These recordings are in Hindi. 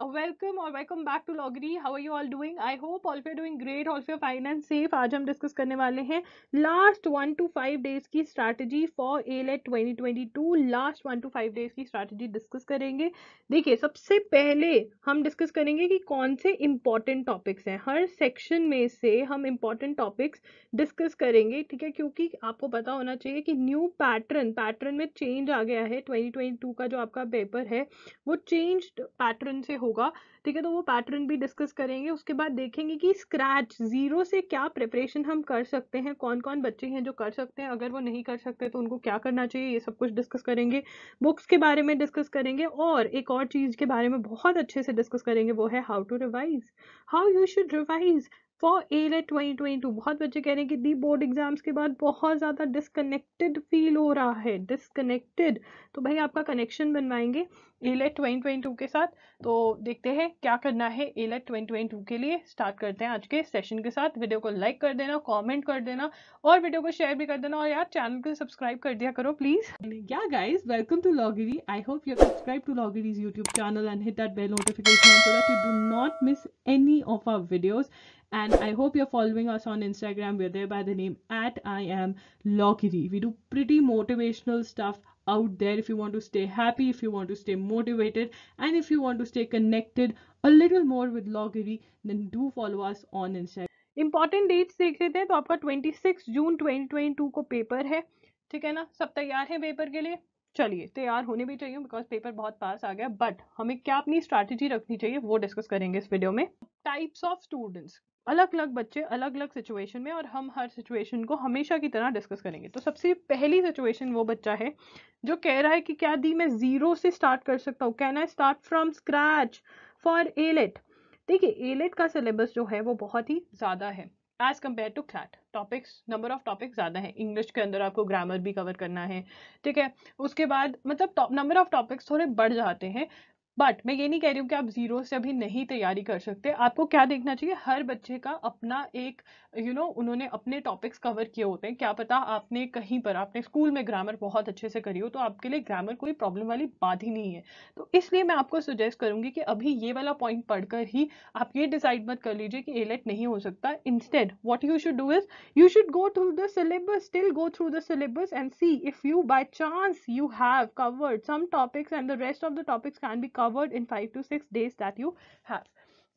welcome back to Logri. How are you all doing? I hope all of you are doing great, all of you are fine and safe. आज हम डिस्कस करने वाले हैं लास्ट 1 to 5 डेज की strategy for A-Let 2022. Last 1 to 5 days की स्ट्रैटेजी डिस्कस करेंगे. देखिए, सबसे पहले हम डिस्कस करेंगे कि कौन से इंपॉर्टेंट टॉपिक्स हैं. हर सेक्शन में से हम इंपॉर्टेंट टॉपिक्स डिस्कस करेंगे, ठीक है, क्योंकि आपको पता होना चाहिए कि न्यू पैटर्न में चेंज आ गया है. 2022 का जो आपका पेपर है वो चेंज्ड पैटर्न से होगा, ठीक है. तो वो पैटर्न भी डिस्कस करेंगे. उसके बाद देखेंगे कि स्क्रैच जीरो से क्या प्रिपरेशन हम कर सकते हैं, कौन कौन बच्चे हैं जो कर सकते हैं, अगर वो नहीं कर सकते तो उनको क्या करना चाहिए, ये सब कुछ डिस्कस करेंगे. बुक्स के बारे में डिस्कस करेंगे और एक और चीज के बारे में बहुत अच्छे से डिस्कस करेंगे, वो है how to revise, how you should revise for A-Let 2022. बहुत बच्चे कह रहे हैं कि दी बोर्ड एग्जाम्स के बाद बहुत ज़्यादा डिस्कनेक्टेड फील हो रहा है, डिस्कनेक्टेड. तो भाई आपका कनेक्शन बनवाएंगे A-Let 2022 के साथ. तो देखते हैं क्या करना है A-Let 2022 के लिए. स्टार्ट करते हैं आज के सेशन के साथ. वीडियो को लाइक कर देना, कमेंट कर देना और वीडियो को शेयर भी कर देना. और यार चैनल को सब्सक्राइब कर दिया करो please. Yeah guys, welcome to Logiri. I hope you're subscribed to Logiri's YouTube channel and hit that bell notification so that you do not miss any of our videos. And I hope you're following us on Instagram. We're there by the name @IamLogiri. We do pretty motivational stuff out there. If you want to stay happy, if you want to stay motivated, and if you want to stay connected a little more with Logiri, then do follow us on Instagram. Important dates देख लेते हैं. तो आपका 26 जून 2022 को पेपर है, ठीक है ना. सब तैयार है पेपर के लिए? चलिए, तैयार होने भी चाहिए बिकॉज पेपर बहुत पास आ गया. बट हमें क्या अपनी स्ट्रैटेजी रखनी चाहिए वो डिस्कस करेंगे इस वीडियो में. टाइप्स ऑफ स्टूडेंट्स, अलग अलग बच्चे अलग अलग सिचुएशन में, और हम हर सिचुएशन को हमेशा की तरह डिस्कस करेंगे. तो सबसे पहली सिचुएशन वो बच्चा है जो कह रहा है कि क्या दी मैं जीरो से स्टार्ट कर सकता हूँ, can I start from scratch for A-Let. देखिए, A-Let का सिलेबस जो है वो बहुत ही ज़्यादा है as compare to CLAT. Topics, number of topics ज़्यादा है. इंग्लिश के अंदर आपको ग्रामर भी कवर करना है, ठीक है. उसके बाद मतलब नंबर ऑफ टॉपिक्स थोड़े बढ़ जाते हैं. बट मैं ये नहीं कह रही हूँ कि आप जीरो से अभी नहीं तैयारी कर सकते. आपको क्या देखना चाहिए, हर बच्चे का अपना एक उन्होंने अपने टॉपिक्स कवर किए होते हैं. क्या पता आपने कहीं पर आपने स्कूल में ग्रामर बहुत अच्छे से करी हो, तो आपके लिए ग्रामर कोई प्रॉब्लम वाली बात ही नहीं है. तो इसलिए मैं आपको सजेस्ट करूंगी कि अभी ये वाला पॉइंट पढ़कर ही आप ये डिसाइड मत कर लीजिए कि A-Let नहीं हो सकता. Instead what you should do is you should go through the syllabus, still go through the syllabus and see if you by chance you have covered some topics and the rest of the topics can be covered in 5 to 6 days that you have.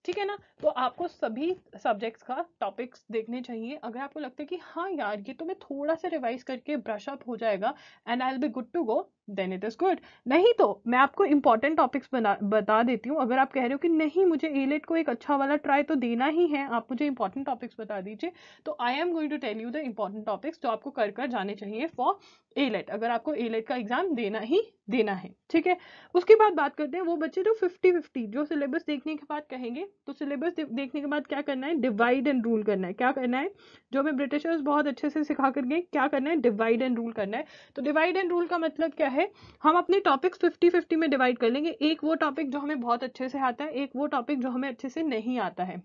ठीक है ना. तो आपको सभी सब्जेक्ट्स का टॉपिक्स देखने चाहिए. अगर आपको लगता है कि हाँ यार ये तो मैं थोड़ा सा रिवाइज करके ब्रश अप हो जाएगा and I will be good to go, then it is good. नहीं तो मैं आपको इंपॉर्टेंट टॉपिक्स बता देती हूँ. अगर आप कह रहे हो कि नहीं मुझे A-Let को एक अच्छा वाला ट्राई तो देना ही है, आप मुझे इंपॉर्टेंट टॉपिक्स बता दीजिए, तो I am going to tell you the important topics जो आपको कर कर जाने चाहिए फॉर A-Let, अगर आपको A-Let का एग्जाम देना ही देना है, ठीक है. उसके बाद बात करते हैं वो बच्चे जो 50-50 जो सिलेबस देखने के बाद कहेंगे. तो सिलेबस देखने के बाद क्या करना है, डिवाइड एंड रूल करना है. क्या करना है, जो हमें ब्रिटिशर्स बहुत अच्छे से सिखा कर गए, क्या करना है, डिवाइड एंड रूल करना है. तो डिवाइड एंड रूल का मतलब क्या है, हम अपने टॉपिक्स 50-50 में डिवाइड कर लेंगे. एक वो टॉपिक जो हमें बहुत अच्छे से आता है, एक वो टॉपिक जो हमें अच्छे से नहीं आता है,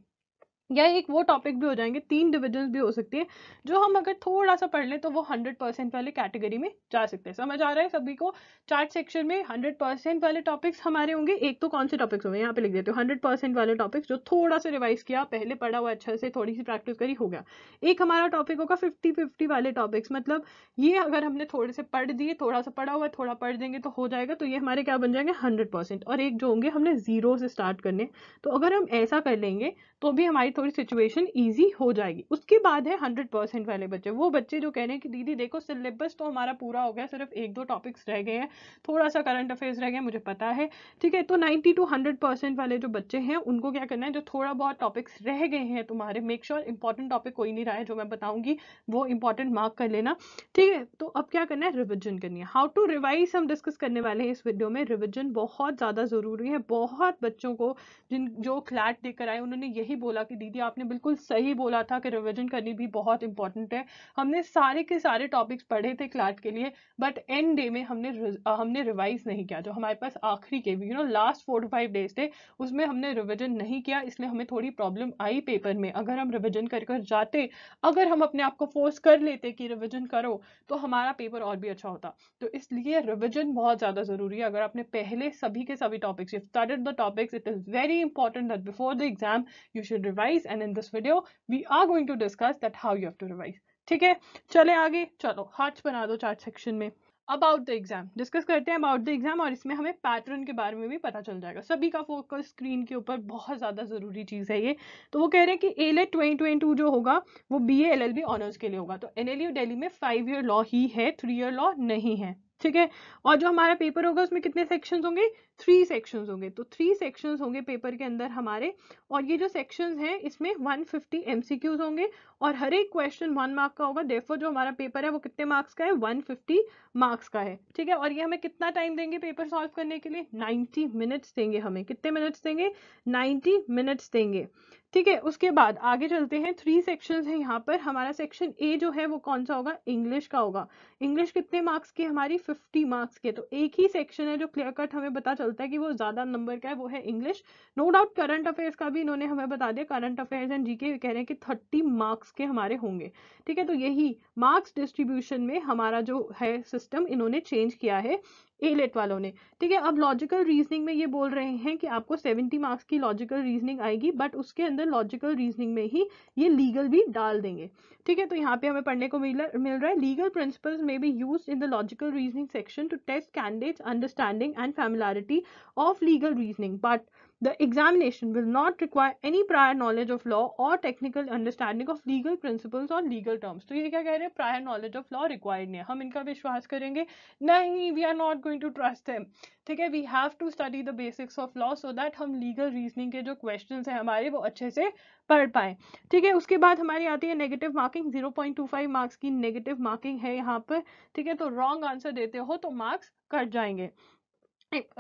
या एक वो टॉपिक भी हो जाएंगे. 3 डिविजन्स भी हो सकती है जो हम अगर थोड़ा सा पढ़ लें तो वो 100% वाले कैटेगरी में जा सकते हैं. समझ आ रहा है सभी को. चार्ट सेक्शन में 100% वाले टॉपिक्स हमारे होंगे. एक तो कौन से टॉपिक्स होंगे, यहाँ पे लिख देते हो 100% वाले टॉपिक्स जो थोड़ा सा रिवाइज किया, पहले पढ़ा हुआ अच्छा से, थोड़ी सी प्रैक्टिस करी, हो गया. एक हमारा टॉपिक होगा 50-50 वाले टॉपिक्स, मतलब ये अगर हमने थोड़े से पढ़ दिए, थोड़ा सा पढ़ा हुआ है, थोड़ा पढ़ देंगे तो हो जाएगा. तो ये हमारे क्या बन जाएंगे, 100%. और एक जो होंगे हमने जीरो से स्टार्ट करने. तो अगर हम ऐसा कर लेंगे तो भी हमारी थोड़ी सिचुएशन इजी हो जाएगी. उसके बाद है 100% वाले बच्चे, वो बच्चे जो कह रहे हैं कि दीदी देखो सिलेबस तो हमारा पूरा हो गया, सिर्फ 1-2 टॉपिक्स रह गए हैं, थोड़ा सा करंट अफेयर्स रह गए, मुझे पता है, ठीक है. तो 90 to 100% वाले जो बच्चे हैं उनको क्या करना है, जो थोड़ा बहुत टॉपिक्स रह गए हैं तुम्हारे, मेक श्योर इंपॉर्टेंट टॉपिक कोई नहीं रहा है जो मैं बताऊंगी वो इंपॉर्टेंट मार्क कर लेना, ठीक है. तो अब क्या करना है, रिविजन करनी है. हाउ टू रिवाइज हम डिस्कस करने वाले हैं इस वीडियो में. रिविजन बहुत ज्यादा जरूरी है. बहुत बच्चों को जो CLAT देकर आए उन्होंने यही बोला कि दीदी थी, आपने बिल्कुल सही बोला था कि रिविजन करनी भी बहुत इंपॉर्टेंट है। हमने सारे के सारे टॉपिक्स पढ़े थे क्लैट के लिए, बट एंड डे में हमने रिवाइज नहीं किया। जो हमारे पास आखिरी के लास्ट 4 to 5 डेज थे, उसमें हमने रिविजन नहीं किया, इसलिए हमें थोड़ी प्रॉब्लम आई पेपर में। अगर हम रिविजन कर जाते, अगर हम अपने आप को फोर्स कर लेते कि रिविजन करो, तो हमारा पेपर और भी अच्छा होता। तो इसलिए रिविजन बहुत ज्यादा जरूरी है। अगर आपने पहले सभी के सभी topics, you've studied the topics, it is very important that before the exam you should revise, and in this video we are going to discuss that how you have to revise। ठीक है, चले आगे, चलो हार्ट्स बना दो चार्ट सेक्शन में। अबाउट द एग्जाम डिस्कस करते हैं, अबाउट द एग्जाम, और इसमें हमें पैटर्न के बारे में भी पता चल जाएगा। सभी का फोकस स्क्रीन के ऊपर, बहुत ज्यादा जरूरी चीज है ये। तो वो कह रहे हैं कि एलेट 2022 जो होगा वो BA LLB ऑनर्स के लिए होगा। तो NLU दिल्ली में 5 ईयर लॉ ही है, 3 ईयर लॉ नहीं है। ठीक है, और जो हमारा पेपर होगा उसमें कितने सेक्शंस होंगे? 3 सेक्शंस होंगे। तो 3 सेक्शंस होंगे पेपर के अंदर हमारे, और ये जो सेक्शंस हैं इसमें 150 MCQs होंगे, और हर एक क्वेश्चन 1 मार्क का होगा। देयरफॉर जो हमारा पेपर है वो कितने मार्क्स का है? 150 मार्क्स का है। ठीक है, और ये हमें कितना टाइम देंगे पेपर सॉल्व करने के लिए? 90 मिनट्स देंगे हमें। कितने मिनट्स देंगे? 90 मिनट्स देंगे। ठीक है, उसके बाद आगे चलते हैं। 3 सेक्शंस हैं यहाँ पर। हमारा सेक्शन ए जो है वो कौन सा होगा? इंग्लिश का होगा। इंग्लिश कितने मार्क्स की? हमारी 50 मार्क्स के। तो एक ही सेक्शन है जो क्लियर कट हमें पता चलता है कि वो ज्यादा नंबर का है, वो है English. No doubt current affairs का भी इन्होंने हमें बता दिया। करंट अफेयर्स एंड जीके कह रहे हैं कि 30 मार्क्स के हमारे होंगे। ठीक है, तो यही मार्क्स डिस्ट्रीब्यूशन में हमारा जो है सिस्टम इन्होंने चेंज किया है एलेट वालों ने। ठीक है, अब लॉजिकल रीजनिंग में ये बोल रहे हैं कि आपको 70 मार्क्स की लॉजिकल रीजनिंग आएगी, बट उसके अंदर लॉजिकल रीजनिंग में ही ये लीगल भी डाल देंगे। ठीक है, तो यहाँ पे हमें पढ़ने को मिल रहा है, लीगल प्रिंसिपल्स में be used in the logical reasoning section to test candidates understanding and familiarity of legal reasoning, but the examination will not require any prior knowledge of law or technical understanding of legal principles or legal terms। तो ये क्या कह रहे हैं? Prior knowledge of law required नहीं है। हम इनका विश्वास करेंगे नहीं, we are not going to trust him. ठीक है, we have to study the basics of law so that हम लीगल रीजनिंग के जो क्वेश्चंस हैं हमारे वो अच्छे से पढ़ पाए। ठीक है, उसके बाद हमारी आती है नेगेटिव मार्किंग। 0.25 मार्क्स की नेगेटिव मार्किंग है यहाँ पर। ठीक है, तो रॉन्ग आंसर देते हो तो मार्क्स कट जाएंगे।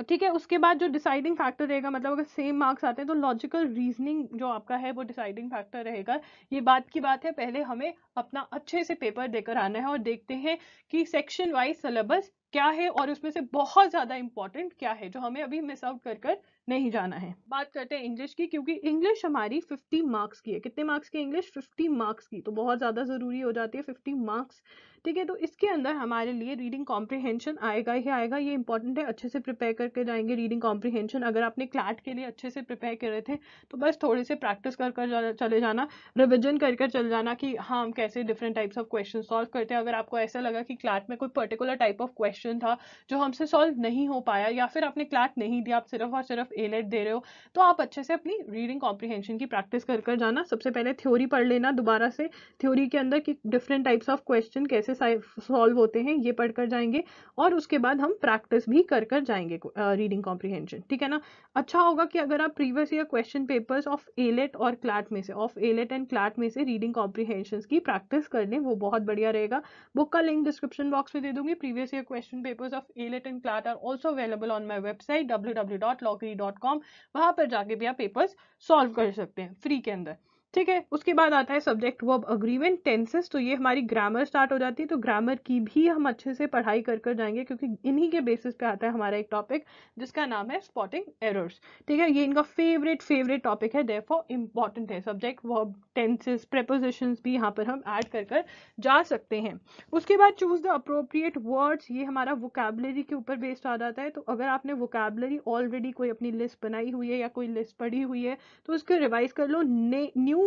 ठीक है, उसके बाद जो डिसाइडिंग फैक्टर रहेगा, मतलब अगर सेम मार्क्स आते हैं तो लॉजिकल रीजनिंग जो आपका है वो डिसाइडिंग फैक्टर रहेगा। ये बात की बात है, पहले हमें अपना अच्छे से पेपर देकर आना है और देखते हैं कि सेक्शन वाइज सिलेबस क्या है और उसमें से बहुत ज्यादा इंपॉर्टेंट क्या है जो हमें अभी मिस आउट कर नहीं जाना है। बात करते हैं इंग्लिश की, क्योंकि इंग्लिश हमारी 50 मार्क्स की है। कितने मार्क्स की इंग्लिश? 50 मार्क्स की, तो बहुत ज्यादा जरूरी हो जाती है 50 मार्क्स। ठीक है, तो इसके अंदर हमारे लिए रीडिंग कॉम्प्रिहेंशन आएगा ही आएगा, ये इंपॉर्टेंट है। अच्छे से प्रिपेयर करके जाएंगे रीडिंग कॉम्प्रिहेंशन। अगर आपने क्लैट के लिए अच्छे से प्रिपेयर कर रहे थे तो बस थोड़ी से प्रैक्टिस कर चले जाना, रिविजन कर चल जाना कि हाँ हम कैसे different types of question solve करते हैं। अगर आपको ऐसा लगा कि क्लैट में कोई पर्टिकुलर टाइप ऑफ क्वेश्चन था जो हमसे सॉल्व नहीं हो पाया, या फिर आपने क्लैट नहीं दिया, आप सिर्फ और सिर्फ एलेट दे रहे हो, तो आप अच्छे से अपनी रीडिंग कॉम्प्रिहेंशन की प्रैक्टिस कर जाना। सबसे पहले थ्योरी पढ़ लेना दोबारा से, थ्योरी के अंदर कि डिफरेंट टाइप्स ऑफ क्वेश्चन कैसे सॉल्व होते हैं ये पढ़कर जाएंगे, और उसके बाद हम प्रैक्टिस भी कर जाएंगे रीडिंग कॉम्प्रिहेंशन। ठीक है ना। अच्छा होगा कि अगर आप previous year question papers of AILET और क्लैट में से, ऑफ एलेट एंड क्लैट में से रीडिंग कॉम्प्रिहेंशन की प्रैक्टिस कर लें, वो बहुत बढ़िया रहेगा। बुक का लिंक डिस्क्रिप्शन बॉक्स में दे दूंगी। Previous year question papers of AILET and CLAT are also available on my website www.lawgiri.com। वहां पर जाके भी आप पेपर्स सॉल्व कर सकते हैं फ्री के अंदर। ठीक है, उसके बाद आता है सब्जेक्ट वर्ब अग्रीमेंट, टेंसेस। तो ये हमारी ग्रामर स्टार्ट हो जाती है, तो ग्रामर की भी हम अच्छे से पढ़ाई कर जाएंगे, क्योंकि इन्हीं के बेसिस पे आता है हमारा एक टॉपिक जिसका नाम है स्पॉटिंग एरर्स। ठीक है, ये इनका फेवरेट टॉपिक है, देयरफॉर इंपॉर्टेंट है। सब्जेक्ट वर्ब, टेंसेस, प्रेपोजिशंस भी यहाँ पर हम ऐड कर जा सकते हैं। उसके बाद चूज द अप्रोप्रिएट वर्ड्स, ये हमारा वोकैबुलरी के ऊपर बेस्ड आ जाता है। तो अगर आपने वोकैबुलरी ऑलरेडी कोई अपनी लिस्ट बनाई हुई है या कोई लिस्ट पढ़ी हुई है तो उसको रिवाइज कर लो। New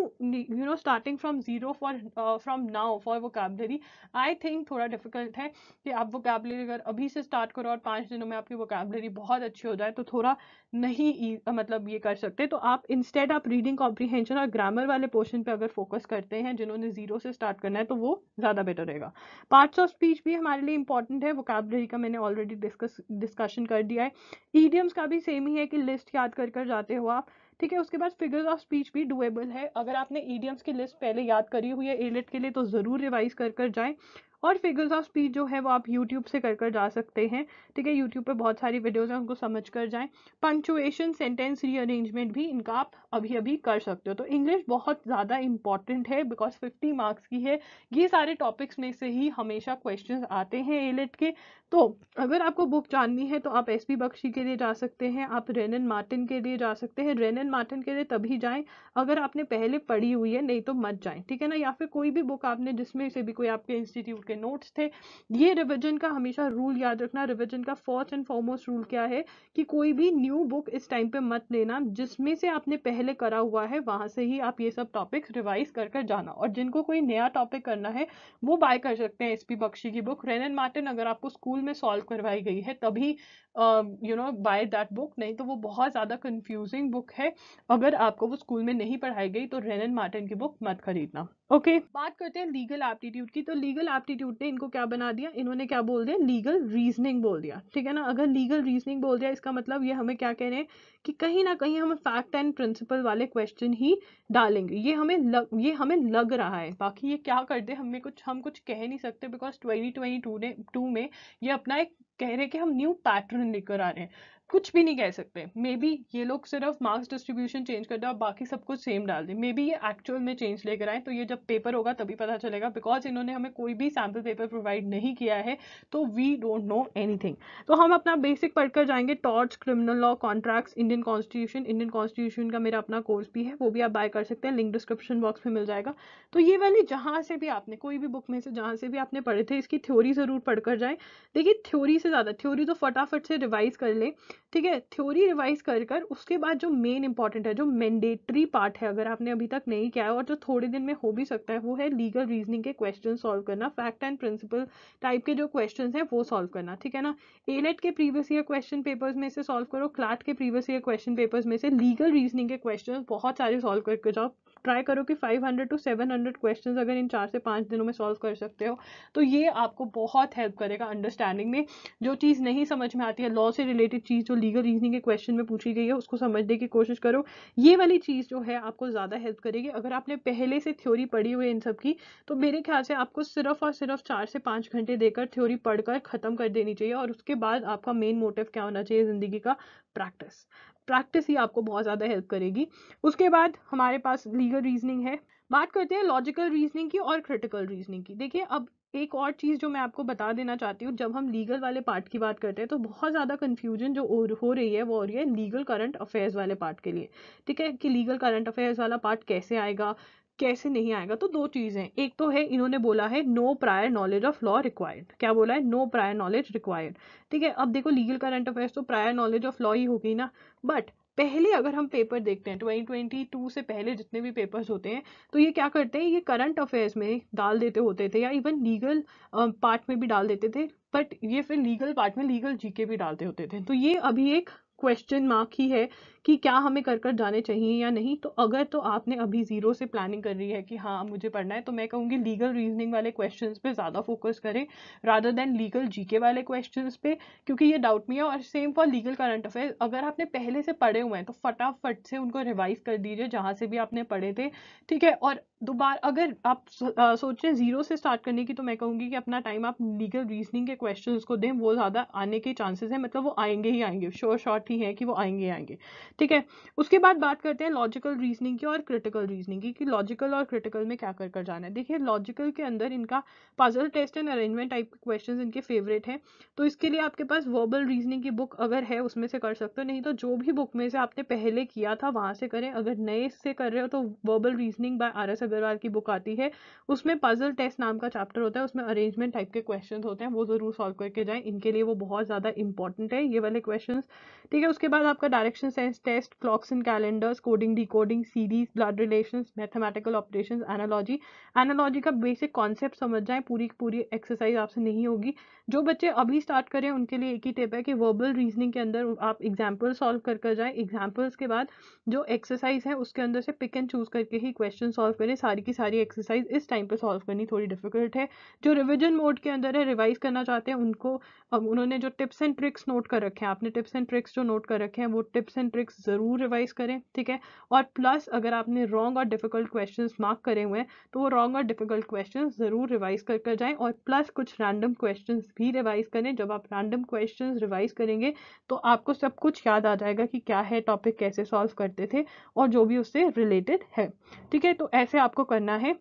starting from zero from now for vocabulary I think थोड़ा डिफिकल्ट है कि आप वोकैबुलरी अगर अभी से स्टार्ट करो और 5 दिनों में आपकी वोकैबुलरी बहुत अच्छी हो जाए तो थोड़ा नहीं मतलब ये कर सकते। तो आप इंस्टेड आप रीडिंग कॉम्प्रिहेंशन और ग्रामर वाले पोर्शन पे अगर फोकस करते हैं, जिन्होंने जीरो से स्टार्ट करना है, तो वो ज्यादा बेटर रहेगा। पार्ट्स ऑफ स्पीच भी हमारे लिए इंपॉर्टेंट है, वोकैबुलरी का मैंने ऑलरेडी डिस्कशन कर दिया है। ईडियम्स का भी सेम ही है कि लिस्ट याद कर जाते हो आप। ठीक है, उसके बाद फिगर्स ऑफ स्पीच भी डुएबल है। अगर आपने ईडियम्स की लिस्ट पहले याद करी हुई है एलेट के लिए तो जरूर रिवाइज कर जाएं। और फिगर्स ऑफ स्पीच जो है वो आप यूट्यूब से कर जा सकते हैं, ठीक है। यूट्यूब पे बहुत सारी वीडियोस हैं, उनको समझ कर जाएं। पंक्चुएशन, सेंटेंस रीअरेंजमेंट भी इनका आप अभी अभी कर सकते हो। तो इंग्लिश बहुत ज़्यादा इंपॉर्टेंट है बिकॉज 50 मार्क्स की है। ये सारे टॉपिक्स में से ही हमेशा क्वेश्चंस आते हैं एलेट के। तो अगर आपको बुक जाननी है तो आप एसपी बख्शी के लिए जा सकते हैं, आप रेनन मार्टिन के लिए जा सकते हैं। रेनन मार्टिन के लिए तभी जाएं अगर आपने पहले पढ़ी हुई है, नहीं तो मत जाएं, ठीक है ना। या फिर कोई भी बुक आपने जिसमें से भी कोई आपके इंस्टीट्यूट के नोट्स थे। ये रिवीजन का हमेशा रूल याद रखना। रिवीजन का फर्स्ट एंड फॉरमोस्ट रूल क्या है कि कोई भी न्यू बुक इस टाइम पे मत लेना, जिसमें से आपने पहले करा हुआ है वहां से ही आप ये सब टॉपिक्स रिवाइज कर जाना। और जिनको कोई नया टॉपिक करना है वो बाय कर सकते हैं एसपी बख्शी की बुक। रेनन मार्टिन अगर आपको स्कूल में सॉल्व करवाई गई है तभी बाय दैट बुक, नहीं तो वो बहुत ज़्यादा कंफ्यूजिंग बुक है। अगर आपको वो स्कूल में नहीं पढ़ाई गई तो रेनन मार्टिन की बुक मत खरीदना। ओके, बात करते हैं लीगल एप्टीट्यूड की। तो लीगल एप्टीट्यूड ने इनको क्या बना दिया, इन्होंने क्या बोल दिया, लीगल रीजनिंग बोल दिया, ठीक है ना। अगर लीगल रीजनिंग बोल दिया इसका मतलब ये हमें क्या कह रहे हैं कि कहीं ना कहीं हम फैक्ट एंड प्रिंसिपल वाले क्वेश्चन ही डालेंगे। ये हमें लग रहा है, बाकी ये क्या कर दे हम कुछ कह नहीं सकते बिकॉज 2022 में ये अपना एक कह रहे हैं कि हम न्यू पैटर्न लेकर आ रहे हैं। कुछ भी नहीं कह सकते। मे बी ये लोग सिर्फ मार्क्स डिस्ट्रीब्यूशन चेंज कर दे और बाकी सब कुछ सेम डाल दे। मे बी ये एक्चुअल में चेंज लेकर आए, तो ये जब पेपर होगा तभी पता चलेगा बिकॉज इन्होंने हमें कोई भी सैम्पल पेपर प्रोवाइड नहीं किया है, तो वी डोंट नो एनीथिंग। तो हम अपना बेसिक पढ़कर जाएंगे। Torts, criminal law, contracts, Indian constitution का मेरा अपना कोर्स भी है, वो भी आप बाय कर सकते हैं, लिंक डिस्क्रिप्शन बॉक्स में मिल जाएगा। तो ये वाली जहाँ से भी आपने कोई भी बुक में से जहाँ से भी आपने पढ़े थे, इसकी थ्योरी जरूर पढ़कर जाए। देखिए थ्योरी से ज़्यादा, थ्योरी तो फटाफट से रिवाइज कर ले, ठीक है। थ्योरी रिवाइज कर उसके बाद जो मेन इंपॉर्टेंट है, जो मैंडेटरी पार्ट है, अगर आपने अभी तक नहीं किया है और जो थोड़े दिन में हो भी सकता है, वो है लीगल रीजनिंग के क्वेश्चन सॉल्व करना। फैक्ट एंड प्रिंसिपल टाइप के जो क्वेश्चन हैं वो सॉल्व करना, ठीक है ना। एलेट के प्रीवियस ईयर क्वेश्चन पेपर्स में से सॉल्व करो, क्लैट के प्रीवियस ईयर क्वेश्चन पेपर्स में से लीगल रीजनिंग के क्वेश्चन बहुत सारे सॉल्व करके जाओ। ट्राई करो कि 500 to 700 क्वेश्चंस अगर इन 4 से 5 दिनों में सॉल्व कर सकते हो तो ये आपको बहुत हेल्प करेगा अंडरस्टैंडिंग में। जो चीज़ नहीं समझ में आती है, लॉ से रिलेटेड चीज़ जो लीगल रीजनिंग के क्वेश्चन में पूछी गई है, उसको समझने की कोशिश करो। ये वाली चीज़ जो है आपको ज़्यादा हेल्प करेगी। अगर आपने पहले से थ्योरी पढ़ी हुई है इन सब की, तो मेरे ख्याल से आपको सिर्फ और सिर्फ 4 से 5 घंटे देकर थ्योरी पढ़कर ख़त्म कर देनी चाहिए। और उसके बाद आपका मेन मोटिव क्या होना चाहिए ज़िंदगी का, प्रैक्टिस। प्रैक्टिस ही आपको बहुत ज़्यादा हेल्प करेगी। उसके बाद हमारे पास लीगल रीजनिंग है। बात करते हैं लॉजिकल रीजनिंग की और क्रिटिकल रीजनिंग की। देखिए अब एक और चीज़ जो मैं आपको बता देना चाहती हूँ, जब हम लीगल वाले पार्ट की बात करते हैं तो बहुत ज़्यादा कन्फ्यूजन जो हो रही है वो हो रही है लीगल करंट अफेयर्स वाले पार्ट के लिए, ठीक है। कि लीगल करंट अफेयर्स वाला पार्ट कैसे आएगा, कैसे नहीं आएगा। तो दो चीज़ें, एक तो है इन्होंने बोला है no prior knowledge of law required. क्या बोला है, नो प्रायर नॉलेज रिक्वायर्ड, ठीक है। अब देखो लीगल करंट अफेयर्स तो प्रायर नॉलेज ऑफ लॉ ही होगी ना, बट पहले अगर हम पेपर देखते हैं 2022 से पहले जितने भी पेपर्स होते हैं, तो ये क्या करते हैं, ये करंट अफेयर्स में डाल देते होते थे या इवन लीगल पार्ट में भी डाल देते थे, बट ये फिर लीगल पार्ट में लीगल जीके भी डालते होते थे। तो ये अभी एक क्वेश्चन मार्क ही है कि क्या हमें कर जाने चाहिए या नहीं। तो अगर तो आपने अभी जीरो से प्लानिंग कर रही है कि हाँ मुझे पढ़ना है, तो मैं कहूँगी लीगल रीजनिंग वाले क्वेश्चंस पे ज़्यादा फोकस करें रादर देन लीगल जीके वाले क्वेश्चंस पे, क्योंकि ये डाउट में है। और same for legal current affair, अगर आपने पहले से पढ़े हुए हैं तो फटाफट से उनको रिवाइज कर दीजिए जहाँ से भी आपने पढ़े थे, ठीक है। और दोबारा अगर आप सोच रहे हैं जीरो से स्टार्ट करने की, तो मैं कहूँगी कि अपना टाइम आप लीगल रीजनिंग के क्वेश्चंस को दें, वो ज़्यादा आने के चांसेस हैं, मतलब वो आएंगे ही आएंगे, श्योर शॉर्ट ही है कि वो आएंगे आएंगे, ठीक है। उसके बाद बात करते हैं लॉजिकल रीजनिंग की और क्रिटिकल रीजनिंग की, कि लॉजिकल और क्रिटिकल में क्या कर जाना है। देखिए लॉजिकल के अंदर इनका puzzle test and arrangement type के क्वेश्चंस इनके फेवरेट हैं। तो इसके लिए आपके पास वर्बल रीजनिंग की बुक अगर है उसमें से कर सकते हो, नहीं तो जो भी बुक में से आपने पहले किया था वहां से करें। अगर नए से कर रहे हो तो verbal reasoning by RS Agarwal की बुक आती है, उसमें पजल टेस्ट नाम का चैप्टर होता है, उसमें अरेंजमेंट टाइप के क्वेश्चन होते हैं, वो जरूर सॉल्व करके जाएं। इनके लिए वो बहुत ज्यादा इंपॉर्टेंट है ये वाले क्वेश्चन, ठीक है। उसके बाद आपका direction sense test, clocks and calendars, coding decoding, series, blood relations, mathematical operations, analogy. Analogy का बेसिक कॉन्सेप्ट समझ जाएं, पूरी पूरी एक्सरसाइज आपसे नहीं होगी। जो बच्चे अभी स्टार्ट करें उनके लिए एक ही टिप है कि वर्बल रीजनिंग के अंदर आप एग्जाम्पल सॉल्व कर जाएं। एग्जाम्पल्स के बाद जो एक्सरसाइज है उसके अंदर से पिक एंड चूज करके ही क्वेश्चन सॉल्व करें। सारी की सारी एक्सरसाइज इस टाइम पे सॉल्व करनी थोड़ी डिफिकल्ट है। जो रिविजन मोड के अंदर है, रिवाइज करना चाहते हैं उनको, अब उन्होंने जो टिप्स एंड ट्रिक्स नोट कर रखे हैं, आपने टिप्स एंड ट्रिक्स जो नोट कर रखे हैं वो टिप्स एंड ट्रिक्स ज़रूर रिवाइज करें, ठीक है। और प्लस अगर आपने रॉन्ग और डिफिकल्ट क्वेश्चंस मार्क करे हुए हैं तो वो रॉन्ग और डिफिकल्ट क्वेश्चंस ज़रूर रिवाइज कर जाएं, और प्लस कुछ रैंडम क्वेश्चंस भी रिवाइज करें। जब आप रैंडम क्वेश्चंस रिवाइज करेंगे तो आपको सब कुछ याद आ जाएगा कि क्या है टॉपिक, कैसे सॉल्व करते थे और जो भी उससे रिलेटेड है, ठीक है। तो ऐसे आपको करना है।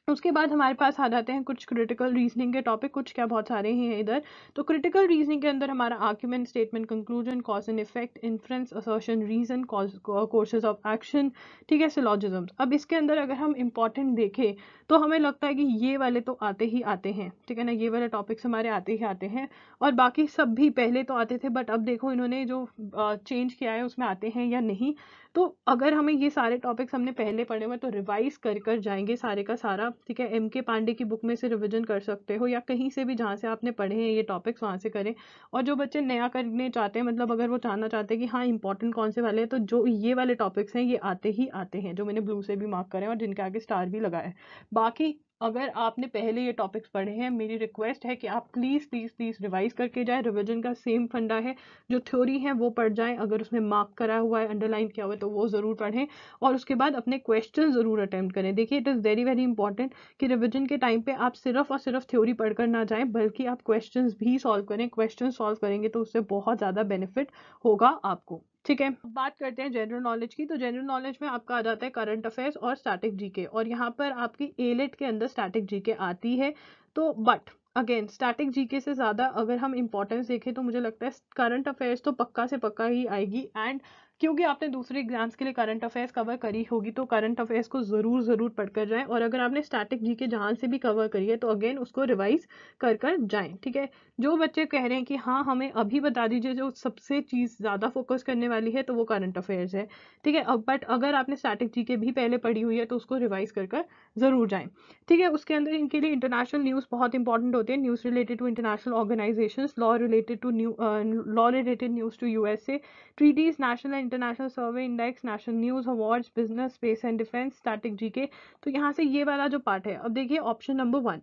उसके बाद हमारे पास आ जाते हैं कुछ क्रिटिकल रीजनिंग के टॉपिक, कुछ क्या बहुत सारे ही हैं इधर। तो क्रिटिकल रीजनिंग के अंदर हमारा argument, statement, conclusion, cause and effect, inference, assertion, reason, courses of action, ठीक है, सिलॉजिज्म्स। अब इसके अंदर अगर हम इंपॉर्टेंट देखें तो हमें लगता है कि ये वाले तो आते ही आते हैं, ठीक है ना, ये वाले टॉपिक्स हमारे आते ही आते हैं, और बाकी सब भी पहले तो आते थे, बट अब देखो इन्होंने जो चेंज किया है उसमें आते हैं या नहीं। तो अगर हमें ये सारे टॉपिक्स हमने पहले पढ़े हुए तो रिवाइज कर जाएंगे सारे का सारा, ठीक है। एम के पांडे की बुक में से रिवीजन कर सकते हो या कहीं से भी जहाँ से आपने पढ़े हैं ये टॉपिक्स वहाँ से करें। और जो बच्चे नया करने चाहते हैं, मतलब अगर वो जानना चाहते हैं कि हाँ इंपॉर्टेंट कौन से वाले हैं, तो जो ये वाले टॉपिक्स हैं ये आते ही आते हैं, जो मैंने ब्लू से भी मार्क करे और जिनके आगे स्टार भी लगाया है। बाकी अगर आपने पहले ये टॉपिक्स पढ़े हैं, मेरी रिक्वेस्ट है कि आप प्लीज़ प्लीज़ प्लीज़ रिवाइज करके जाए। रिवीजन का सेम फंडा है, जो थ्योरी है वो पढ़ जाएं, अगर उसमें मार्क करा हुआ है, अंडरलाइन किया हुआ है तो वो ज़रूर पढ़ें, और उसके बाद अपने क्वेश्चन ज़रूर अटेम्प्ट करें। देखिए it is very very important कि रिवीजन के टाइम पे आप सिर्फ और सिर्फ थ्योरी पढ़कर ना जाएं, बल्कि आप क्वेश्चंस भी सॉल्व करें। क्वेश्चन सॉल्व करेंगे तो उससे बहुत ज़्यादा बेनिफिट होगा आपको, ठीक है। बात करते हैं जनरल नॉलेज की। तो जनरल नॉलेज में आपका आ जाता है करंट अफेयर्स और स्टैटिक जीके, और यहाँ पर आपकी एलेट के अंदर स्टैटिक जीके आती है। तो बट अगेन स्टैटिक जीके से ज़्यादा अगर हम इंपॉर्टेंस देखें तो मुझे लगता है करंट अफेयर्स तो पक्का से पक्का ही आएगी। एंड क्योंकि आपने दूसरे एग्जाम्स के लिए करंट अफेयर्स कवर करी होगी तो करंट अफेयर्स को ज़रूर पढ़कर जाएं, और अगर आपने स्टैटिक जीके जहाँ से भी कवर करी है तो अगेन उसको रिवाइज कर जाएं, ठीक है। जो बच्चे कह रहे हैं कि हाँ हमें अभी बता दीजिए जो सबसे चीज़ ज़्यादा फोकस करने वाली है, तो वो करंट अफेयर्स है, ठीक है। अब बट अगर आपने स्टैटिक जीके भी पहले पढ़ी हुई है तो उसको रिवाइज कर ज़रूर जाएं, ठीक है। उसके अंदर इनके लिए इंटरनेशनल न्यूज़ बहुत इंपॉर्टेंट होती है, news related to international organisations, law related news to USA, treaties, national and international survey index, national news awards, business, space and defence, static GK. तो यहाँ से ये वाला जो पार्ट है, अब देखिए ऑप्शन नंबर 1,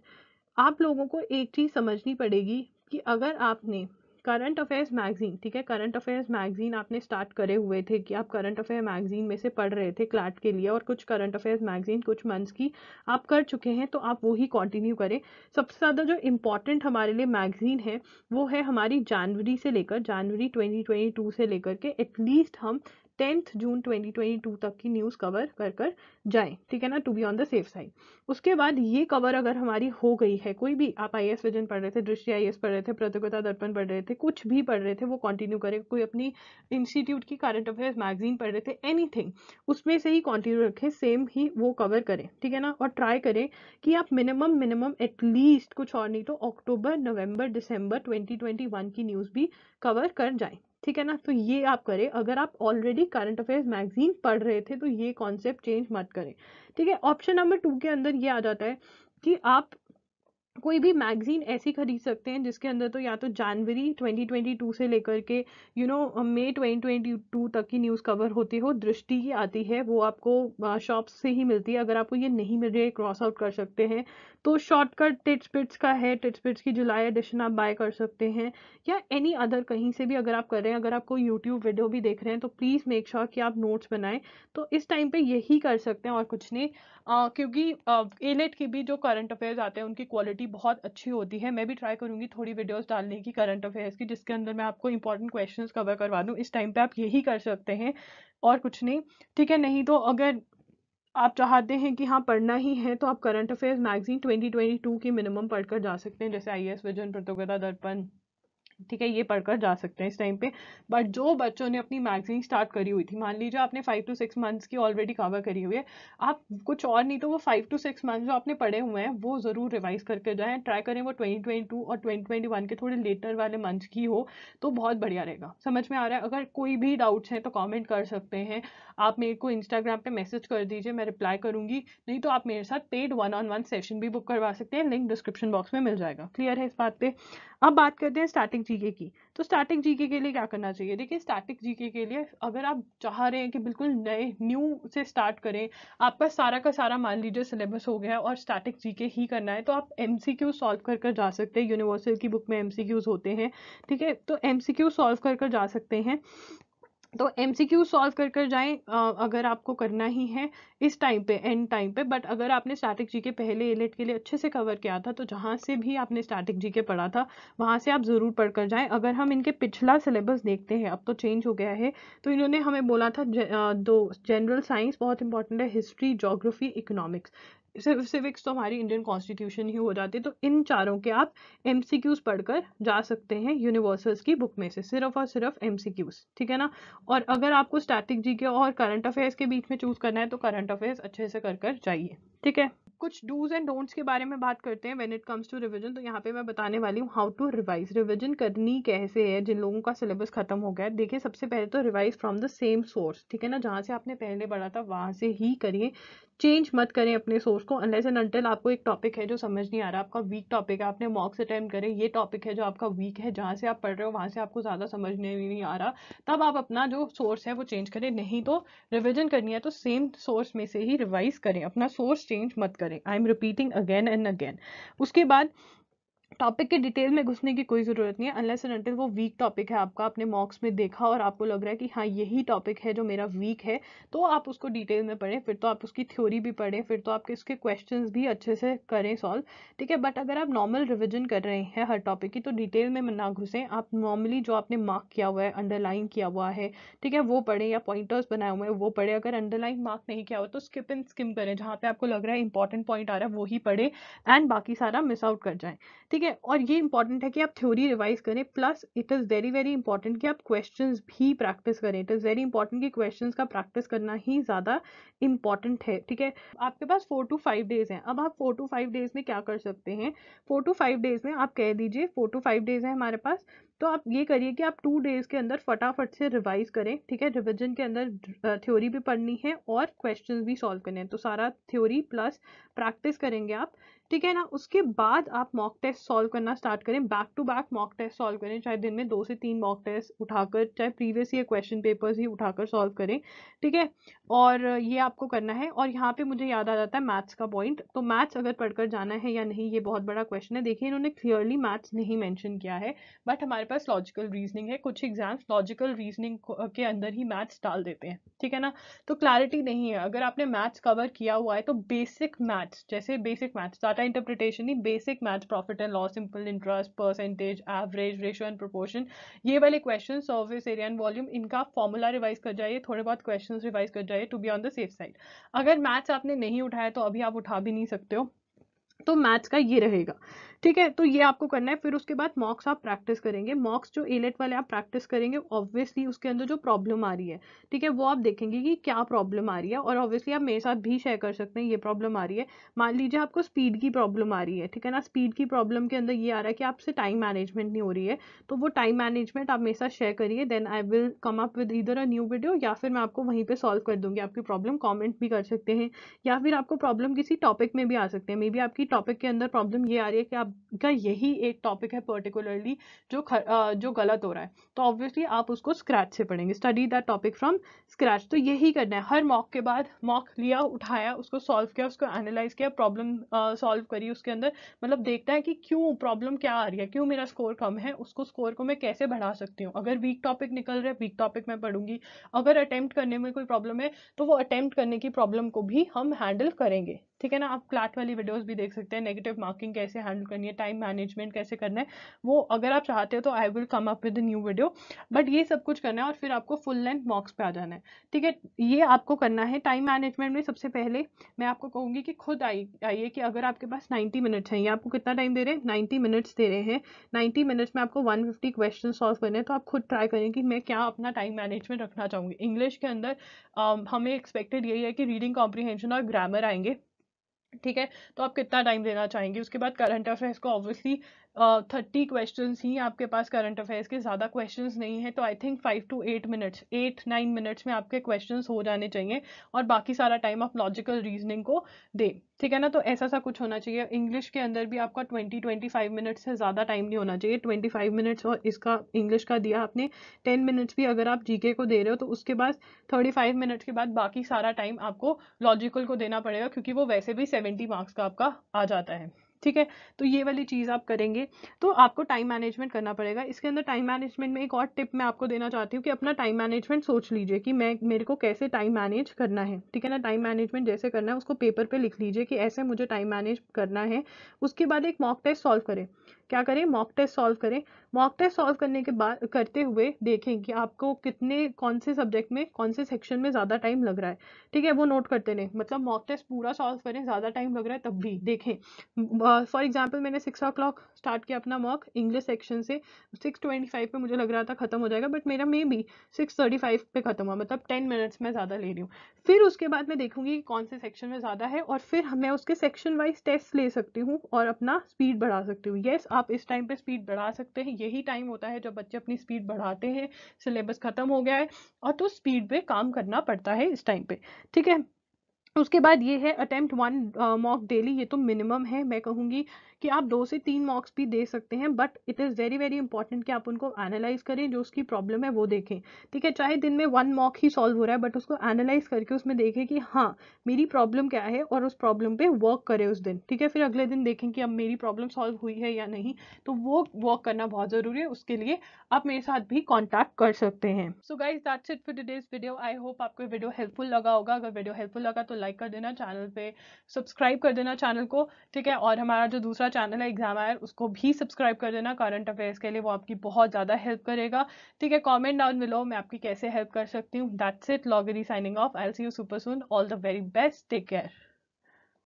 आप लोगों को एक चीज़ समझनी पड़ेगी कि अगर आपने करंट अफेयर्स मैगजीन, ठीक है, करंट अफेयर्स मैगजीन आपने स्टार्ट करे हुए थे कि आप करंट अफेयर मैगजीन में से पढ़ रहे थे क्लैट के लिए, और कुछ करंट अफेयर्स मैगजीन कुछ मंथ्स की आप कर चुके हैं, तो आप वो ही कंटिन्यू करें। सबसे ज़्यादा जो इम्पॉर्टेंट हमारे लिए मैगजीन है वो है हमारी जनवरी 2022 से लेकर के एटलीस्ट हम 10 जून 2022 तक की न्यूज़ कवर कर जाएं, ठीक है ना, to be on the safe side. उसके बाद ये कवर अगर हमारी हो गई है, कोई भी आप आईएएस विजन पढ़ रहे थे, दृष्टि आईएएस पढ़ रहे थे, प्रतियोगिता दर्पण पढ़ रहे थे, कुछ भी पढ़ रहे थे वो कंटिन्यू करें। कोई अपनी इंस्टीट्यूट की करंट अफेयर्स मैगजीन पढ़ रहे थे, एनीथिंग, उसमें से ही कंटिन्यू रखें, सेम ही वो कवर करें, ठीक है ना। और ट्राई करें कि आप मिनिमम एटलीस्ट कुछ और नहीं तो अक्टूबर, नवंबर, दिसंबर 2021 की न्यूज़ भी कवर कर जाएं, ठीक है ना। तो ये आप करें। अगर आप ऑलरेडी करंट अफेयर्स मैगजीन पढ़ रहे थे तो ये कॉन्सेप्ट चेंज मत करें, ठीक है। ऑप्शन नंबर 2 के अंदर ये आ जाता है कि आप कोई भी मैगजीन ऐसी खरीद सकते हैं जिसके अंदर तो या तो जनवरी 2022 से लेकर के मई 2022 तक की न्यूज़ कवर होती हो। दृष्टि की आती है, वो आपको शॉप्स से ही मिलती है। अगर आपको ये नहीं मिल रही है, क्रॉस आउट कर सकते हैं। तो शॉर्टकट टिट्स का है, टिट्स की जुलाई एडिशन आप बाय कर सकते हैं, या एनी अदर कहीं से भी अगर आप कर रहे हैं। अगर आप कोई यूट्यूब वीडियो भी देख रहे हैं तो प्लीज़ मेक श्योर कि आप नोट्स बनाएं। तो इस टाइम पे यही कर सकते हैं और कुछ नहीं। क्योंकि एलेट की भी जो करंट अफेयर्स आते हैं उनकी क्वालिटी बहुत अच्छी होती है। मैं भी ट्राई करूंगी थोड़ी वीडियोस डालने की करंट अफेयर्स की, जिसके अंदर मैं आपको इंपॉर्टेंट क्वेश्चंस कवर करवा दूं। इस टाइम पे आप यही कर सकते हैं और कुछ नहीं, ठीक है। नहीं तो अगर आप चाहते हैं कि हाँ पढ़ना ही है तो आप करंट अफेयर्स मैगजीन 2022 की मिनिमम पढ़कर जा सकते हैं, जैसे आईएएस विजन, प्रतियोगिता दर्पण, ठीक है, ये पढ़कर जा सकते हैं इस टाइम पे। बट जो बच्चों ने अपनी मैगजीन स्टार्ट करी हुई थी, मान लीजिए आपने 5 to 6 मंथ्स की ऑलरेडी कवर करी हुई है, आप कुछ और नहीं तो वो 5 to 6 मंथ्स जो आपने पढ़े हुए हैं वो ज़रूर रिवाइज करके जाएं। ट्राई करें वो 2022 और 2021 के थोड़े लेटर वाले मंथ्स की हो तो बहुत बढ़िया रहेगा। समझ में आ रहा है? अगर कोई भी डाउट्स हैं तो कॉमेंट कर सकते हैं। आप मेरे को इंस्टाग्राम पे मैसेज कर दीजिए, मैं रिप्लाई करूंगी। नहीं तो आप मेरे साथ पेड 1-on-1 सेशन भी बुक करवा सकते हैं, लिंक डिस्क्रिप्शन बॉक्स में मिल जाएगा। क्लियर है इस बात पे? अब बात करते हैं स्टैटिक जीके की। तो स्टैटिक जीके के लिए क्या करना चाहिए? देखिए स्टैटिक जीके के लिए अगर आप चाह रहे हैं कि बिल्कुल नए न्यू से स्टार्ट करें, आपका सारा का सारा मान लीजिए सिलेबस हो गया और स्टैटिक जीके ही करना है, तो आप एमसीक्यू सॉल्व कर कर जा सकते हैं। यूनिवर्सल की बुक में एमसीक्यूज होते हैं, ठीक है, तो एमसीक्यू सॉल्व कर कर जा सकते हैं। तो एमसीक्यू सॉल्व कर कर जाएं अगर आपको करना ही है इस टाइम पे, एंड टाइम पे। बट अगर आपने स्टैटिक जीके पहले एलेट के लिए अच्छे से कवर किया था, तो जहाँ से भी आपने स्टैटिक जीके पढ़ा था वहाँ से आप ज़रूर पढ़ कर जाएं। अगर हम इनके पिछला सिलेबस देखते हैं, अब तो चेंज हो गया है, तो इन्होंने हमें बोला था दो जनरल साइंस बहुत इंपॉर्टेंट है, हिस्ट्री, ज्योग्राफी, इकोनॉमिक्स। सिविक्स तो हमारी इंडियन कॉन्स्टिट्यूशन ही हो जाती है। तो इन चारों के आप एमसीक्यूज पढ़कर जा सकते हैं यूनिवर्सल्स की बुक में से, सिर्फ और सिर्फ एमसीक्यूज, ठीक है ना। और अगर आपको स्टैटिक जीके और करंट अफेयर्स के बीच में चूज करना है, तो करंट अफेयर्स अच्छे से कर कर जाइए, ठीक है। कुछ डूज एंड डोंट्स के बारे में बात करते हैं when it comes to revision. तो यहाँ पे मैं बताने वाली हूँ हाउ टू रिवाइज, रिवीजन करनी कैसे है जिन लोगों का सिलेबस खत्म हो गया है। देखिए सबसे पहले तो revise from the same source, ठीक है ना, जहाँ से आपने पहले पढ़ा था वहां से ही करिए, चेंज मत करें अपने सोर्स को। अनलेस एंड अनटिल आपको एक टॉपिक है जो समझ नहीं आ रहा, आपका वीक टॉपिक है, आपने मॉक्स अटेम्प्ट करें, ये टॉपिक है जो आपका वीक है, जहाँ से आप पढ़ रहे हो वहां से आपको ज्यादा समझ नहीं आ रहा, तब आप अपना जो सोर्स है वो चेंज करें। नहीं तो रिवीजन करनी है तो सेम सोर्स में से ही रिवाइज करें, अपना सोर्स चेंज मत करें। I am repeating again and again. उसके बाद टॉपिक के डिटेल में घुसने की कोई ज़रूरत नहीं है, अनलेस एंड अनटिल वो वीक टॉपिक है आपका, आपने मॉक्स में देखा और आपको लग रहा है कि हाँ यही टॉपिक है जो मेरा वीक है, तो आप उसको डिटेल में पढ़ें, फिर तो आप उसकी थ्योरी भी पढ़ें, फिर तो आप इसके क्वेश्चंस भी अच्छे से करें सॉल्व, ठीक है। बट अगर आप नॉर्मल रिविजन कर रहे हैं हर टॉपिक की, तो डिटेल में ना घुसें, आप नॉर्मली जो आपने मार्क किया हुआ है, अंडरलाइन किया हुआ है, ठीक है, वो पढ़ें, या पॉइंटर्स बनाए हुए हैं वो पढ़ें। अगर अंडरलाइन मार्क नहीं किया हुआ तो स्किप एंड स्किम करें, जहाँ पे आपको लग रहा है इंपॉर्टेंट पॉइंट आ रहा है वही पढ़े, एंड बाकी सारा मिस आउट कर जाए, ठीक है। और ये इंपॉर्टेंट है कि आप थ्योरी रिवाइज करें, plus it is very very important कि आप क्वेश्चंस भी प्रैक्टिस करें। इट इज़ वेरी इंपॉर्टेंट कि क्वेश्चंस का प्रैक्टिस करना ही ज़्यादा इंपॉर्टेंट है, ठीक है। आपके पास 4 to 5 डेज हैं। अब आप 4 to 5 डेज में क्या कर सकते हैं? 4 to 5 डेज में आप कह दीजिए 4 to 5 डेज है हमारे पास, तो आप ये करिए कि आप 2 डेज के अंदर फटाफट से रिवाइज करें, ठीक है। रिविजन के अंदर थ्योरी भी पढ़नी है और क्वेश्चंस भी सॉल्व करने हैं, तो सारा थ्योरी प्लस प्रैक्टिस करेंगे आप, ठीक है ना। उसके बाद आप मॉक टेस्ट सॉल्व करना स्टार्ट करें, back to back mock test solve करें, चाहे दिन में 2 से 3 मॉक टेस्ट उठाकर, चाहे प्रीवियस ईयर क्वेश्चन पेपर्स ही उठाकर सॉल्व करें, ठीक है। और ये आपको करना है। और यहाँ पे मुझे याद आ जाता है मैथ्स का पॉइंट। तो मैथ्स अगर पढ़कर जाना है या नहीं, ये बहुत बड़ा क्वेश्चन है। देखिए इन्होंने क्लियरली मैथ्स नहीं मेंशन किया है, बट हमारे पास लॉजिकल रीजनिंग है, कुछ एग्जाम्स लॉजिकल रीजनिंग के अंदर ही मैथ्स डाल देते हैं, ठीक है ना। तो क्लैरिटी नहीं है। अगर आपने मैथ्स कवर किया हुआ है तो बेसिक मैथ्स, जैसे बेसिक मैथ्स, डाटा इंटरप्रिटेशन नहीं, basic maths, profit and loss, simple interest, percentage, average, ratio and proportion, ये वाले question, service area and volume, इनका फॉर्मूला रिवाइज कर जाइए, थोड़े बहुत क्वेश्चन रिवाइज कर जाइए, to be on the safe side. अगर मैथ्स आपने नहीं उठाया तो अभी आप उठा भी नहीं सकते हो, तो मैथ्स का ये रहेगा, ठीक है। तो ये आपको करना है। फिर उसके बाद मॉक्स आप प्रैक्टिस करेंगे, मॉक्स जो एलेट वाले आप प्रैक्टिस करेंगे, ऑब्वियसली उसके अंदर जो प्रॉब्लम आ रही है, ठीक है, वो आप देखेंगे कि क्या प्रॉब्लम आ रही है, और ऑब्वियसली आप मेरे साथ भी शेयर कर सकते हैं ये प्रॉब्लम आ रही है। मान लीजिए आपको स्पीड की प्रॉब्लम आ रही है, ठीक है ना, स्पीड की प्रॉब्लम के अंदर ये आ रहा है कि आपसे टाइम मैनेजमेंट नहीं हो रही है, तो वो टाइम मैनेजमेंट आप मेरे साथ शेयर करिए, then I will come up with either a new video, या फिर मैं आपको वहीं पे सॉल्व कर दूंगी आपकी प्रॉब्लम। कमेंट भी कर सकते हैं, या फिर आपको प्रॉब्लम किसी टॉपिक में भी आ सकते हैं। मे बी आपकी टॉपिक के अंदर प्रॉब्लम ये आ रही है कि आपका यही एक टॉपिक है पर्टिकुलरली जो गलत हो रहा है, तो ऑब्वियसली आप उसको स्क्रैच से पढ़ेंगे, study that topic from scratch. तो यही करना है हर मॉक के बाद। मॉक लिया, उठाया, उसको सॉल्व किया, उसको एनालाइज किया, प्रॉब्लम सॉल्व करी उसके अंदर, मतलब देखना है कि क्यों प्रॉब्लम क्या आ रही है, क्यों मेरा स्कोर कम है, उसको स्कोर को मैं कैसे बढ़ा सकती हूँ। अगर वीक टॉपिक निकल रहा है, वीक टॉपिक में पढ़ूंगी। अगर अटेम्प्ट करने में कोई प्रॉब्लम है, तो वो अटेम्प्ट करने की प्रॉब्लम को भी हम हैंडल करेंगे, ठीक है ना। आप क्लैट वाली वीडियोस भी देख सकते हैं, नेगेटिव मार्किंग कैसे हैंडल करनी है, टाइम मैनेजमेंट कैसे करना है, वो अगर आप चाहते हो तो आई will come up with new video. But ये सब कुछ करना है और फिर आपको फुल लेंथ मॉक्स पे आ जाना है, ठीक है। ये आपको करना है। टाइम मैनेजमेंट में सबसे पहले मैं आपको कहूंगी कि खुद आइए कि अगर आपके पास 90 मिनट्स हैं, ये आपको कितना टाइम दे रहे हैं, 90 मिनट्स दे रहे हैं, 90 मिनट्स में आपको 150 क्वेश्चन सॉल्व करने हैं, तो आप खुद ट्राई करें कि मैं क्या अपना टाइम मैनेजमेंट रखना चाहूँगी। इंग्लिश के अंदर हमें एक्सपेक्टेड यही है कि रीडिंग कॉम्प्रीहेंशन और ग्रामर आएंगे, ठीक है। तो आप कितना टाइम देना चाहेंगे। उसके बाद करंट अफेयर्स को ऑब्वियसली 30 क्वेश्चन ही आपके पास करंट अफेयर्स के, ज़्यादा क्वेश्चंस नहीं है, तो I think 5 to 8 minutes, 8-9 minutes में आपके क्वेश्चंस हो जाने चाहिए, और बाकी सारा टाइम आप लॉजिकल रीजनिंग को दें, ठीक है ना। तो ऐसा सा कुछ होना चाहिए। इंग्लिश के अंदर भी आपका 20-25 मिनट्स से ज़्यादा टाइम नहीं होना चाहिए, 25 मिनट्स, और इसका इंग्लिश का दिया आपने 10 मिनट्स भी अगर आप जीके को दे रहे हो, तो उसके बाद 35 मिनट्स के बाद बाकी सारा टाइम आपको लॉजिकल को देना पड़ेगा, क्योंकि वो वैसे भी 70 मार्क्स का आपका आ जाता है, ठीक है। तो ये वाली चीज़ आप करेंगे, तो आपको टाइम मैनेजमेंट करना पड़ेगा। इसके अंदर टाइम मैनेजमेंट में एक और टिप मैं आपको देना चाहती हूँ कि अपना टाइम मैनेजमेंट सोच लीजिए कि मेरे को कैसे टाइम मैनेज करना है, ठीक है ना। टाइम मैनेजमेंट जैसे करना है उसको पेपर पे लिख लीजिए कि ऐसे मुझे टाइम मैनेज करना है। उसके बाद एक मॉक टेस्ट सॉल्व करें। क्या करें? मॉक टेस्ट सॉल्व करें। मॉक टेस्ट सॉल्व करने के बाद करते हुए देखें कि आपको कितने, कौन से सब्जेक्ट में, कौन से सेक्शन में ज़्यादा टाइम लग रहा है, ठीक है, वो नोट करते रहें। मतलब मॉक टेस्ट पूरा सॉल्व करें, ज़्यादा टाइम लग रहा है तब भी देखें। फॉर एग्जाम्पल मैंने 6 o'clock स्टार्ट किया अपना मॉक इंग्लिश सेक्शन से, 6:25 पे मुझे लग रहा था खत्म हो जाएगा, बट मेरा मे बी 6:35 पे खत्म हुआ, मतलब 10 मिनट्स में ज़्यादा ले रही हूँ। फिर उसके बाद मैं देखूंगी कि कौन से सेक्शन में ज़्यादा है, और फिर मैं उसके सेक्शन वाइज टेस्ट ले सकती हूँ और अपना स्पीड बढ़ा सकती हूँ। यस, आप इस टाइम पे स्पीड बढ़ा सकते हैं। यही टाइम होता है जब बच्चे अपनी स्पीड बढ़ाते हैं, सिलेबस खत्म हो गया है, और तो स्पीड पे काम करना पड़ता है इस टाइम पे, ठीक है। उसके बाद ये है अटेम्प्ट 1 मॉक डेली। ये तो मिनिमम है, मैं कहूँगी कि आप 2 से 3 मॉक्स भी दे सकते हैं, but it is very very important कि आप उनको एनालाइज करें, जो उसकी प्रॉब्लम है वो देखें, ठीक है। चाहे दिन में 1 मॉक ही सॉल्व हो रहा है, बट उसको एनालाइज करके उसमें देखें कि हाँ मेरी प्रॉब्लम क्या है, और उस प्रॉब्लम पे वर्क करें उस दिन, ठीक है। फिर अगले दिन देखें कि अब मेरी प्रॉब्लम सॉल्व हुई है या नहीं, तो वो वर्क करना बहुत ज़रूरी है। उसके लिए आप मेरे साथ भी कॉन्टैक्ट कर सकते हैं। So guys that's it for today's video. I hope आपको वीडियो हेल्पफुल लगा होगा। अगर वीडियो हेल्पफुल लगा तो लाइक कर देना, चैनल पे सब्सक्राइब कर देना चैनल को, ठीक है। और हमारा जो दूसरा चैनल है एग्जाम आयर, उसको भी सब्सक्राइब कर देना करंट अफेयर्स के लिए, वो आपकी बहुत ज़्यादा हेल्प करेगा, ठीक है। कॉमेंट डाउन बिलो मैं आपकी कैसे हेल्प कर सकती हूँ। दैट्स इट, लॉगरी signing off. I will see you super soon. All the very best, take care.